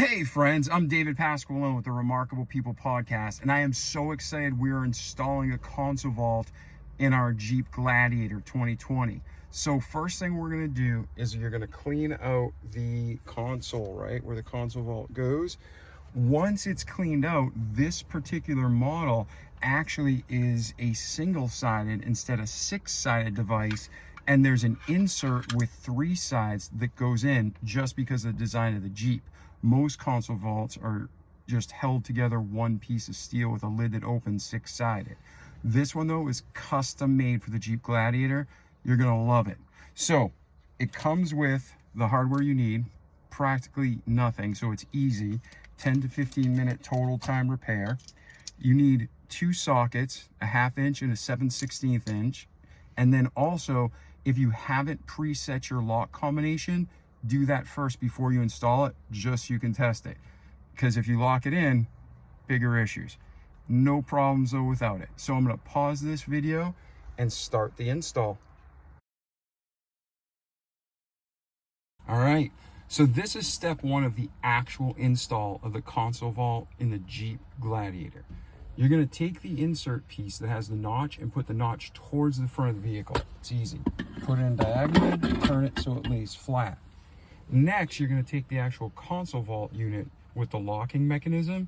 Hey friends, I'm David Pasqualone with the Remarkable People podcast, and I am so excited we are installing a console vault in our Jeep Gladiator 2020. So first thing we're going to do is you're going to clean out the console, right, where the console vault goes. Once it's cleaned out, this particular model actually is a single-sided instead of six-sided device, and there's an insert with 3 sides that goes in just because of the design of the Jeep. Most console vaults are just held together one piece of steel with a lid that opens 6-sided. This one though is custom made for the Jeep Gladiator. You're gonna love it. So it comes with the hardware you need, practically nothing, so it's easy. 10 to 15 minute total time repair. You need 2 sockets, a 1/2 inch and a 7/16 inch. And then also, if you haven't preset your lock combination, do that first before you install it, just so you can test it. Because if you lock it in, bigger issues. No problems though without it. So I'm gonna pause this video and start the install. All right, so this is step 1 of the actual install of the console vault in the Jeep Gladiator. You're gonna take the insert piece that has the notch and put the notch towards the front of the vehicle. It's easy. Put it in diagonal, turn it so it lays flat. Next, you're going to take the actual console vault unit with the locking mechanism,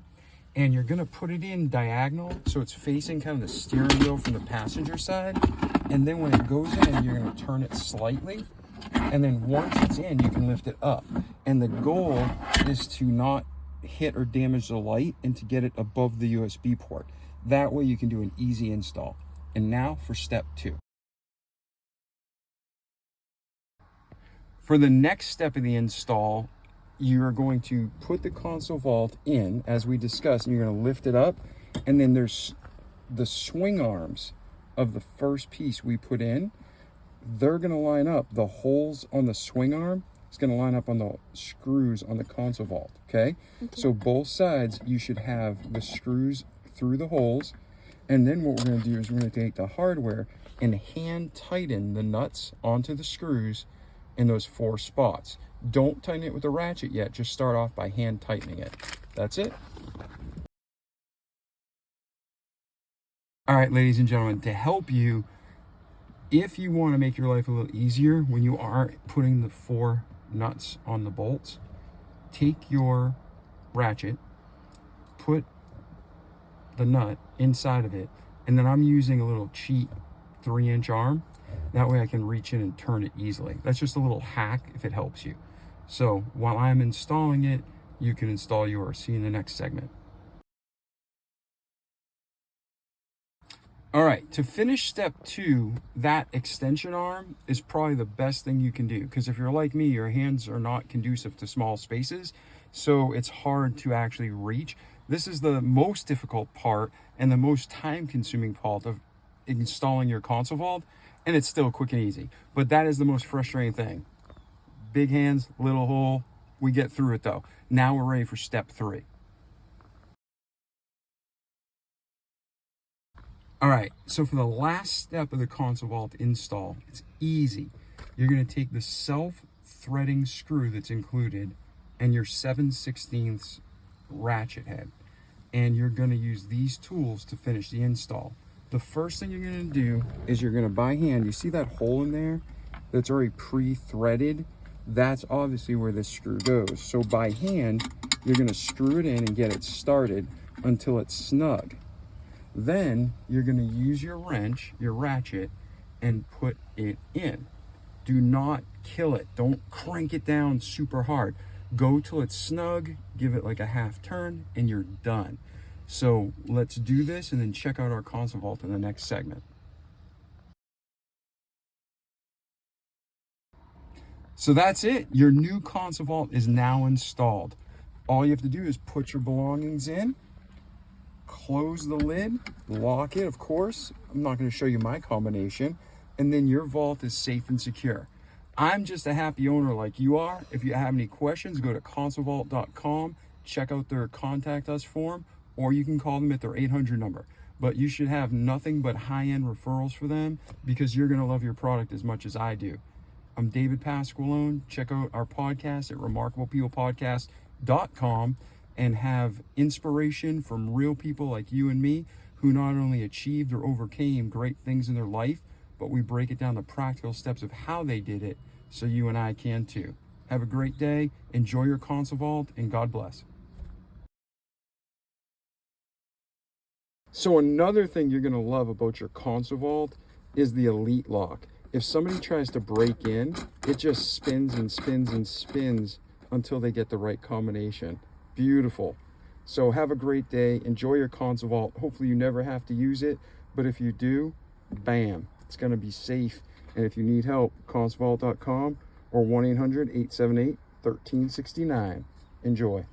and you're going to put it in diagonal so it's facing kind of the steering wheel from the passenger side. And then when it goes in, you're going to turn it slightly, and then once it's in, you can lift it up. And the goal is to not hit or damage the light and to get it above the USB port. That way you can do an easy install. And now for step 2. For the next step of the install, you're going to put the console vault in, as we discussed, and you're going to lift it up. And then there's the swing arms of the first piece we put in. They're going to line up. The holes on the swing arm is going to line up on the screws on the console vault, okay? So both sides, you should have the screws through the holes. And then what we're going to do is we're going to take the hardware and hand tighten the nuts onto the screws in those 4 spots. Don't tighten it with a ratchet yet, just start off by hand tightening it. That's it. All right, ladies and gentlemen, to help you, if you want to make your life a little easier when you are putting the 4 nuts on the bolts, take your ratchet, put the nut inside of it, and then I'm using a little cheap 3-inch arm. That way I can reach in and turn it easily. That's just a little hack if it helps you. So while I'm installing it, you can install yours. See you in the next segment. All right, to finish step 2, that extension arm is probably the best thing you can do, because if you're like me, your hands are not conducive to small spaces, so it's hard to actually reach. This is the most difficult part and the most time-consuming part of installing your console vault, and it's still quick and easy. But that is the most frustrating thing. Big hands, little hole. We get through it though. Now we're ready for step 3. All right, so for the last step of the console vault install, it's easy. You're going to take the self-threading screw that's included and your 7/16 ratchet head, and you're going to use these tools to finish the install. The first thing you're going to do is you're going to, by hand, you see that hole in there that's already pre-threaded? That's obviously where this screw goes. So by hand, you're going to screw it in and get it started until it's snug. Then you're going to use your wrench, your ratchet, and put it in. Do not kill it. Don't crank it down super hard. Go till it's snug, give it like a 1/2 turn, and you're done. So let's do this and then check out our console vault in the next segment. So that's it. Your new console vault is now installed. All you have to do is put your belongings in, close the lid, lock it, of course. I'm not going to show you my combination, and then your vault is safe and secure. I'm just a happy owner like you are. If you have any questions, go to consolevault.com, check out their contact us form, or you can call them at their 800 number. But you should have nothing but high-end referrals for them, because you're going to love your product as much as I do. I'm David Pasqualone. Check out our podcast at Remarkable People Podcast. console.com and have inspiration from real people like you and me who not only achieved or overcame great things in their life, but we break it down the practical steps of how they did it so you and I can too. Have a great day, enjoy your console vault, and God bless. So another thing you're gonna love about your console vault is the Elite Lock. If somebody tries to break in, it just spins and spins and spins until they get the right combination. Beautiful. So have a great day, enjoy your console vault. Hopefully you never have to use it, but if you do, bam, it's gonna be safe. And if you need help, consolevault.com or 1-800-878-1369. Enjoy.